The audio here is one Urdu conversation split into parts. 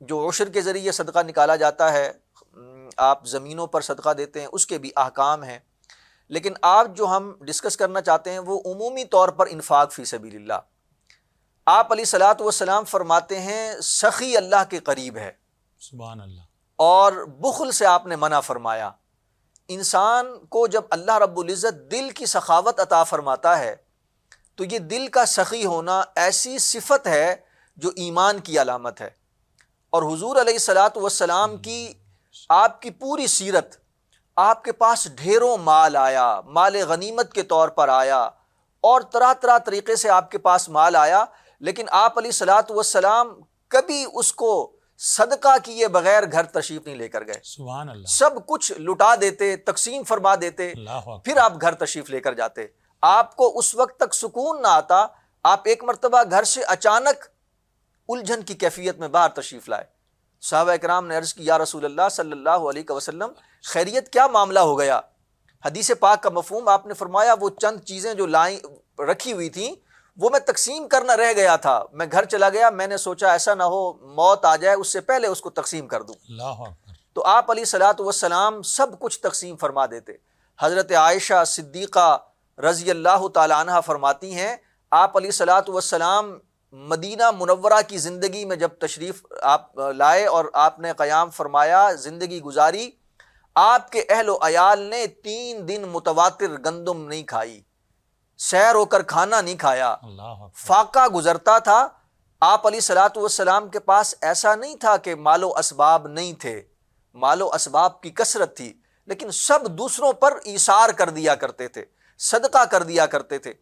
جو عشر کے ذریعے صدقہ نکالا جاتا ہے، آپ زمینوں پر صدقہ دیتے ہیں، اس کے بھی احکام ہیں، لیکن آج جو ہم ڈسکس کرنا چاہتے ہیں وہ عمومی طور پر انفاق فی سبیل اللہ۔ آپ علیہ الصلوۃ والسلام فرماتے ہیں سخی اللہ کے قریب ہے، سبحان اللہ۔ اور بخل سے آپ نے منع فرمایا۔ انسان کو جب اللہ رب العزت دل کی سخاوت عطا فرماتا ہے تو یہ دل کا سخی ہونا ایسی صفت ہے جو ایمان کی علامت ہے۔ اور حضور علیہ الصلوۃ والسلام کی آپ کی پوری سیرت، آپ کے پاس ڈھیروں مال آیا، مال غنیمت کے طور پر آیا، اور طرح طرح طریقے سے آپ کے پاس مال آیا، لیکن آپ علیہ الصلوۃ والسلام کبھی اس کو صدقہ کیے بغیر گھر تشریف نہیں لے کر گئے۔ سبحان اللہ۔ سب کچھ لٹا دیتے، تقسیم فرما دیتے، اللہ اکبر۔ پھر آپ گھر تشریف لے کر جاتے۔ آپ کو اس وقت تک سکون نہ آتا، آپ ایک مرتبہ گھر سے اچانک الجھن کی کیفیت میں باہر تشریف لائے۔ صحابہ اکرام نے عرض کی یا رسول اللہ صلی اللہ علیہ وسلم خیریت، کیا معاملہ ہو گیا؟ حدیث پاک کا مفہوم آپ نے فرمایا وہ چند چیزیں جو رکھی ہوئی تھیں وہ میں تقسیم کرنا رہ گیا تھا، میں گھر چلا گیا، میں نے سوچا ایسا نہ ہو موت آ جائے اس سے پہلے اس کو تقسیم کر دوں۔ اللہ اکبر۔ تو آپ علیہ الصلوۃ والسلام سب کچھ تقسیم فرما دیتے۔ حضرت عائشہ صدیقہ رضی اللہ تعالی عنہ فرماتی ہیں آپ علیہ الصلوۃ والسلام مدینہ منورہ کی زندگی میں جب تشریف آپ لائے اور آپ نے قیام فرمایا، زندگی گزاری، آپ کے اہل و عیال نے 3 دن متواتر گندم نہیں کھائی، سیر ہو کر کھانا نہیں کھایا، اللہ اکبر۔ فاقہ گزرتا تھا۔ آپ علیہ الصلوۃ والسلام کے پاس ایسا نہیں تھا کہ مال و اسباب نہیں تھے، مال و اسباب کی کثرت تھی، لیکن سب دوسروں پر ایثار کر دیا کرتے تھے، صدقہ کر دیا کرتے تھے۔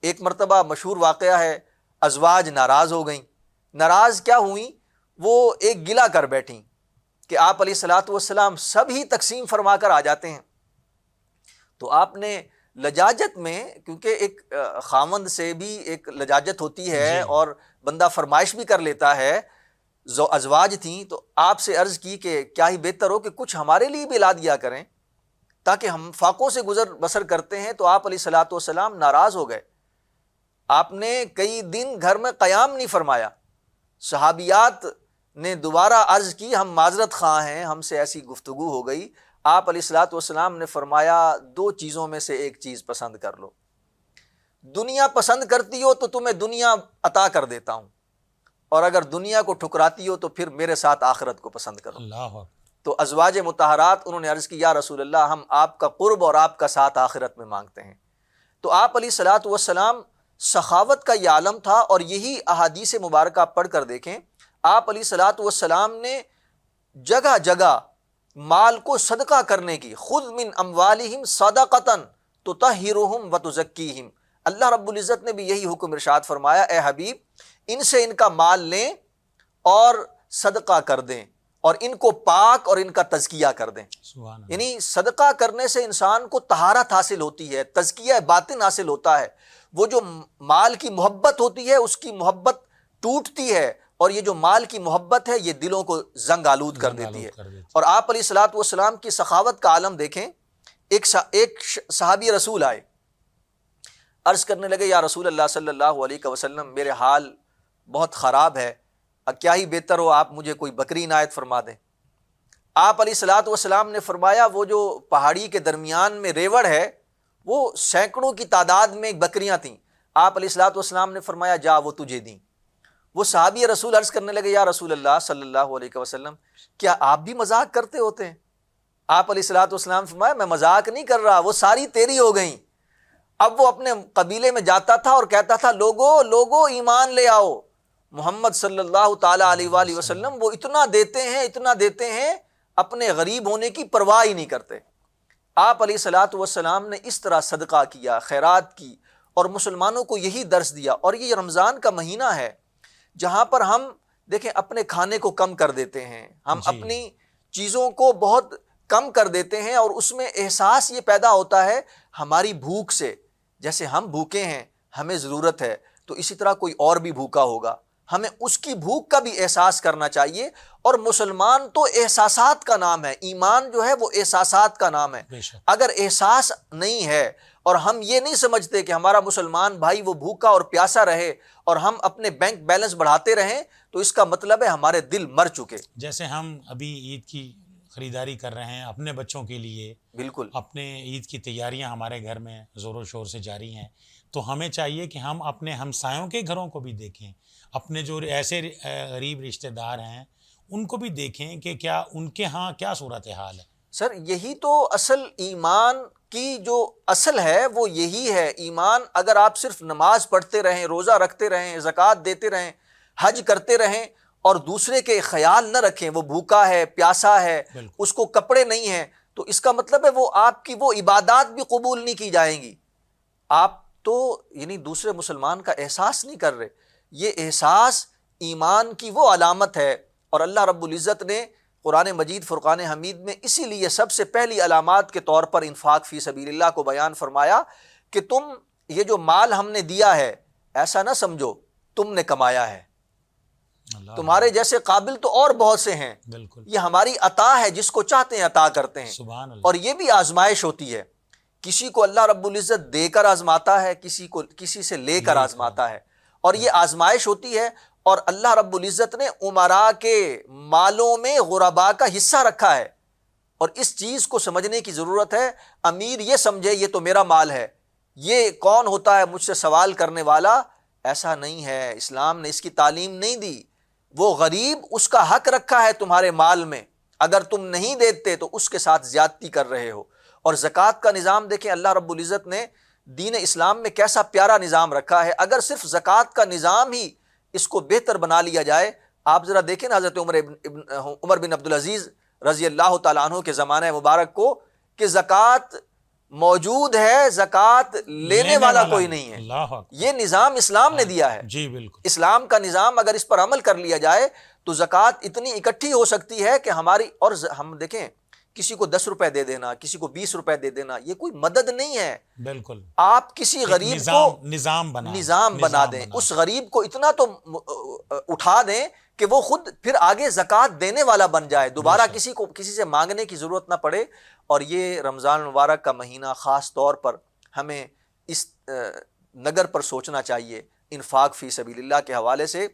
ایک مرتبہ مشہور واقعہ ہے، ازواج ناراض ہو گئیں۔ ناراض کیا ہوئیں؟ وہ ایک گلہ کر بیٹھیں کہ آپ علیہ الصلوۃ والسلام سب ہی تقسیم فرما کر آ جاتے ہیں۔ تو آپ نے لجاجت میں، کیونکہ ایک خاوند سے بھی ایک لجاجت ہوتی ہے جی۔ اور بندہ فرمائش بھی کر لیتا ہے، ازواج تھیں، تو آپ سے عرض کی کہ کیا ہی بہتر ہو کہ کچھ ہمارے لیے بھی لا دیا کریں تاکہ ہم فاقوں سے گزر بسر کرتے ہیں۔ تو آپ علیہ الصلوۃ والسلام ناراض ہو گئے، آپ نے کئی دن گھر میں قیام نہیں فرمایا۔ صحابیات نے دوبارہ عرض کی ہم معذرت خواہ ہیں، ہم سے ایسی گفتگو ہو گئی۔ آپ علیہ الصلوۃ والسلام نے فرمایا 2 چیزوں میں سے ایک چیز پسند کر لو، دنیا پسند کرتی ہو تو تمہیں دنیا عطا کر دیتا ہوں، اور اگر دنیا کو ٹھکراتی ہو تو پھر میرے ساتھ آخرت کو پسند کرو۔ اللہ اکبر۔ تو ازواج مطہرات انہوں نے عرض کی یا رسول اللہ ہم آپ کا قرب اور آپ کا ساتھ آخرت میں مانگتے ہیں۔ تو آپ علیہ الصلوۃ والسلام سخاوت کا یہ عالم تھا، اور یہی احادیث مبارکہ پڑھ کر دیکھیں، آپ علیہ الصلوۃ والسلام نے جگہ جگہ مال کو صدقہ کرنے کی، خذ من اموالہم صدقۃ تطہرہم وتزکیہم، اللہ رب العزت نے بھی یہی حکم ارشاد فرمایا اے حبیب ان سے ان کا مال لیں اور صدقہ کر دیں، اور ان کو پاک اور ان کا تزکیہ کر دیں۔ سبحان اللہ۔ یعنی صدقہ کرنے سے انسان کو طہارت حاصل ہوتی ہے، تزکیہ باطن حاصل ہوتا ہے، وہ جو مال کی محبت ہوتی ہے اس کی محبت ٹوٹتی ہے، اور یہ جو مال کی محبت ہے یہ دلوں کو زنگ آلود کر دیتی ہے۔ اور آپ علیہ الصلوۃ والسلام کی سخاوت کا عالم دیکھیں، ایک صحابی رسول آئے، عرض کرنے لگے یا رسول اللہ صلی اللہ علیہ وسلم میرے حال بہت خراب ہے، کیا ہی بہتر ہو آپ مجھے کوئی بکری عنایت فرما دیں۔ آپ علیہ الصلوۃ والسلام نے فرمایا وہ جو پہاڑی کے درمیان میں ریوڑ ہے وہ سینکڑوں کی تعداد میں بکریاں تھیں۔ آپ علیہ الصلوۃ والسلام نے فرمایا جا وہ تجھے دیں۔ وہ صحابی رسول عرض کرنے لگے یا رسول اللہ صلی اللہ علیہ وسلم کیا آپ بھی مذاق کرتے ہوتے ہیں؟ آپ علیہ الصلوۃ والسلام فرمایا میں مذاق نہیں کر رہا، وہ ساری تیری ہو گئیں۔ اب وہ اپنے قبیلے میں جاتا تھا اور کہتا تھا لوگو ایمان لے آؤ، محمد صلی اللہ تعالیٰ علیہ وآلہ وسلم وہ اتنا دیتے ہیں اپنے غریب ہونے کی پرواہ ہی نہیں کرتے۔ آپ علیہ الصلوۃ والسلام نے اس طرح صدقہ کیا، خیرات کی، اور مسلمانوں کو یہی درس دیا۔ اور یہ رمضان کا مہینہ ہے جہاں پر ہم دیکھیں اپنے کھانے کو کم کر دیتے ہیں، ہم اپنی چیزوں کو بہت کم کر دیتے ہیں، اور اس میں احساس یہ پیدا ہوتا ہے ہماری بھوک سے، جیسے ہم بھوکے ہیں ہمیں ضرورت ہے تو اسی طرح کوئی اور بھی بھوکا ہوگا، ہمیں اس کی بھوک کا بھی احساس کرنا چاہیے۔ اور مسلمان تو احساسات کا نام ہے، ایمان جو ہے وہ احساسات کا نام ہے۔ اگر احساس نہیں ہے اور ہم یہ نہیں سمجھتے کہ ہمارا مسلمان بھائی وہ بھوکا اور پیاسا رہے اور ہم اپنے بینک بیلنس بڑھاتے رہیں تو اس کا مطلب ہے ہمارے دل مر چکے. جیسے ہم ابھی عید کی خریداری کر رہے ہیں اپنے بچوں کے لیے, بالکل اپنے عید کی تیاریاں ہمارے گھر میں زور و شور سے جاری ہیں, تو ہمیں چاہیے کہ ہم اپنے ہمسایوں کے گھروں کو بھی دیکھیں, اپنے جو ایسے غریب رشتہ دار ہیں ان کو بھی دیکھیں کہ کیا ان کے ہاں کیا صورتحال ہے. سر یہی تو اصل ایمان کی جو اصل ہے وہ یہی ہے. ایمان اگر آپ صرف نماز پڑھتے رہیں, روزہ رکھتے رہیں, زکوٰۃ دیتے رہیں, حج کرتے رہیں اور دوسرے کے خیال نہ رکھیں وہ بھوکا ہے, پیاسا ہے, اس کو کپڑے نہیں ہیں, تو اس کا مطلب ہے وہ آپ کی وہ عبادات بھی قبول نہیں کی جائیں گی. آپ تو یعنی دوسرے مسلمان کا احساس نہیں کر رہے. یہ احساس ایمان کی وہ علامت ہے, اور اللہ رب العزت نے قرآن مجید فرقان حمید میں اسی لیے سب سے پہلی علامات کے طور پر انفاق فی سبیل اللہ کو بیان فرمایا کہ تم یہ جو مال ہم نے دیا ہے ایسا نہ سمجھو تم نے کمایا ہے, تمہارے جیسے قابل تو اور بہت سے ہیں, بالکل یہ ہماری عطا ہے, جس کو چاہتے ہیں عطا کرتے ہیں. سبحان اللہ. اور یہ بھی آزمائش ہوتی ہے, کسی کو اللہ رب العزت دے کر آزماتا ہے, کسی سے لے کر آزماتا ہے, اور یہ آزمائش ہوتی ہے. اور اللہ رب العزت نے امراء کے مالوں میں غرباء کا حصہ رکھا ہے, اور اس چیز کو سمجھنے کی ضرورت ہے. امیر یہ سمجھے یہ تو میرا مال ہے, یہ کون ہوتا ہے مجھ سے سوال کرنے والا, ایسا نہیں ہے. اسلام نے اس کی تعلیم نہیں دی. وہ غریب اس کا حق رکھا ہے تمہارے مال میں, اگر تم نہیں دیتے تو اس کے ساتھ زیادتی کر رہے ہو. اور زکوٰۃ کا نظام دیکھیں, اللہ رب العزت نے دین اسلام میں کیسا پیارا نظام رکھا ہے. اگر صرف زکوٰۃ کا نظام ہی اس کو بہتر بنا لیا جائے, آپ ذرا دیکھیں نا حضرت عمر بن عبدالعزیز رضی اللہ تعالیٰ عنہ کے زمانہ مبارک کو, کہ زکوٰۃ موجود ہے, زکوٰۃ لینے والا کوئی نہیں ہے. اللہ اکبر. یہ نظام اسلام نے دیا ہے. جی بالکل. اسلام کا نظام اگر اس پر عمل کر لیا جائے تو زکوٰۃ اتنی اکٹھی ہو سکتی ہے کہ ہماری, اور ہم دیکھیں کسی کو 10 روپے دے دینا, کسی کو 20 روپے دے دینا, یہ کوئی مدد نہیں ہے. بالکل. آپ کسی غریب کو نظام بنا دیں, اس غریب کو اتنا تو اٹھا دیں کہ وہ خود پھر آگے زکوٰۃ دینے والا بن جائے, دوبارہ کسی سے مانگنے کی ضرورت نہ پڑے. اور یہ رمضان مبارک کا مہینہ خاص طور پر ہمیں اس نگر پر سوچنا چاہیے انفاق فی سبیل اللہ کے حوالے سے.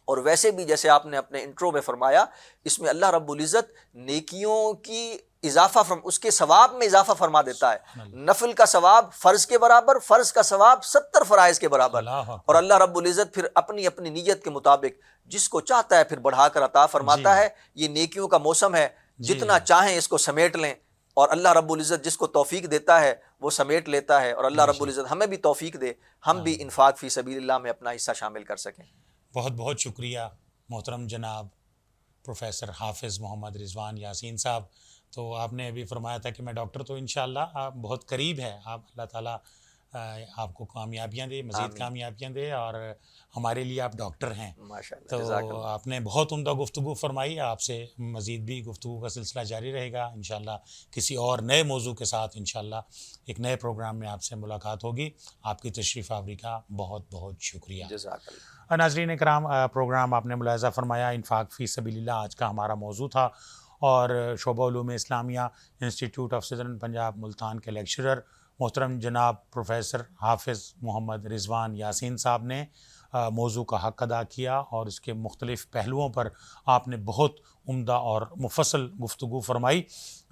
اور ویسے بھی جیسے آپ نے اپنے انٹرو میں فرمایا, اس میں اللہ رب العزت نیکیوں کی اضافہ اس کے ثواب میں اضافہ فرما دیتا ہے. نفل کا ثواب فرض کے برابر, فرض کا ثواب 70 فرائض کے برابر. اور اللہ رب العزت پھر اپنی اپنی نیت کے مطابق جس کو چاہتا ہے پھر بڑھا کر عطا فرماتا ہے. یہ نیکیوں کا موسم ہے, جتنا چاہیں اس کو سمیٹ لیں, اور اللہ رب العزت جس کو توفیق دیتا ہے وہ سمیٹ لیتا ہے. اور اللہ رب العزت ہمیں بھی توفیق دے, ہم بھی انفاق فی سبیل اللہ میں اپنا حصہ شامل کر سکیں. بہت بہت شکریہ محترم جناب پروفیسر حافظ محمد رضوان یاسین صاحب. تو آپ نے ابھی فرمایا تھا کہ میں ڈاکٹر, تو انشاءاللہ آپ بہت قریب ہے. آپ اللہ تعالیٰ آپ کو کامیابیاں دے, مزید کامیابیاں دے, اور ہمارے لیے آپ ڈاکٹر ہیں. تو آپ نے بہت عمدہ گفتگو فرمائی. آپ سے مزید بھی گفتگو کا سلسلہ جاری رہے گا انشاءاللہ. کسی اور نئے موضوع کے ساتھ انشاءاللہ ایک نئے پروگرام میں آپ سے ملاقات ہوگی. آپ کی تشریف آوری کا بہت بہت شکریہ. جزاک اللہ. ناظرین کرام, پروگرام آپ نے ملاحظہ فرمایا انفاق فی سبیل اللہ آج کا ہمارا موضوع تھا, اور شعبہ علوم اسلامیہ institute of southern Punjab Multan کے لیکچرر محترم جناب پروفیسر حافظ محمد رضوان یاسین صاحب نے موضوع کا حق ادا کیا, اور اس کے مختلف پہلوؤں پر آپ نے بہت عمدہ اور مفصل گفتگو فرمائی.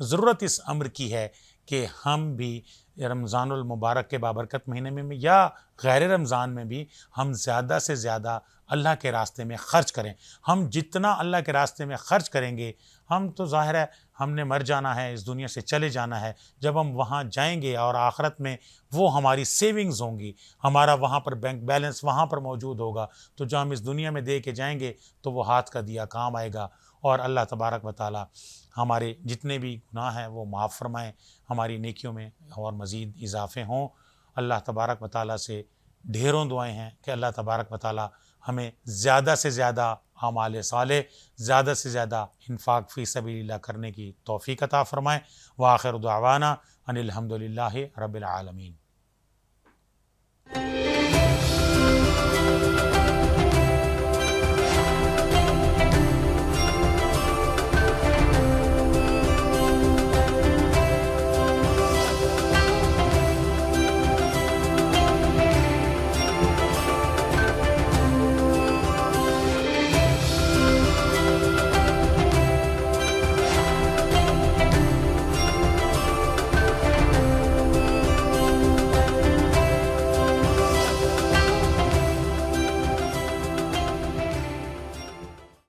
ضرورت اس امر کی ہے کہ ہم بھی رمضان المبارک کے بابرکت مہینے میں یا غیر رمضان میں بھی ہم زیادہ سے زیادہ اللہ کے راستے میں خرچ کریں. ہم جتنا اللہ کے راستے میں خرچ کریں گے, ہم تو ظاہر ہے ہم نے مر جانا ہے, اس دنیا سے چلے جانا ہے. جب ہم وہاں جائیں گے اور آخرت میں وہ ہماری سیونگز ہوں گی, ہمارا وہاں پر بینک بیلنس وہاں پر موجود ہوگا, تو جو ہم اس دنیا میں دے کے جائیں گے تو وہ ہاتھ کا دیا کام آئے گا. اور اللہ تبارک و تعالی ہمارے جتنے بھی گناہ ہیں وہ معاف فرمائیں, ہماری نیکیوں میں اور مزید اضافے ہوں. اللہ تبارک و تعالی سے ڈھیروں دعائیں ہیں کہ اللہ تبارک و تعالی ہمیں زیادہ سے زیادہ اعمال صالح, زیادہ سے زیادہ انفاق فی سبیل اللہ کرنے کی توفیق عطا فرمائیں. وآخر دعوانا ان الحمد للہ رب العالمین.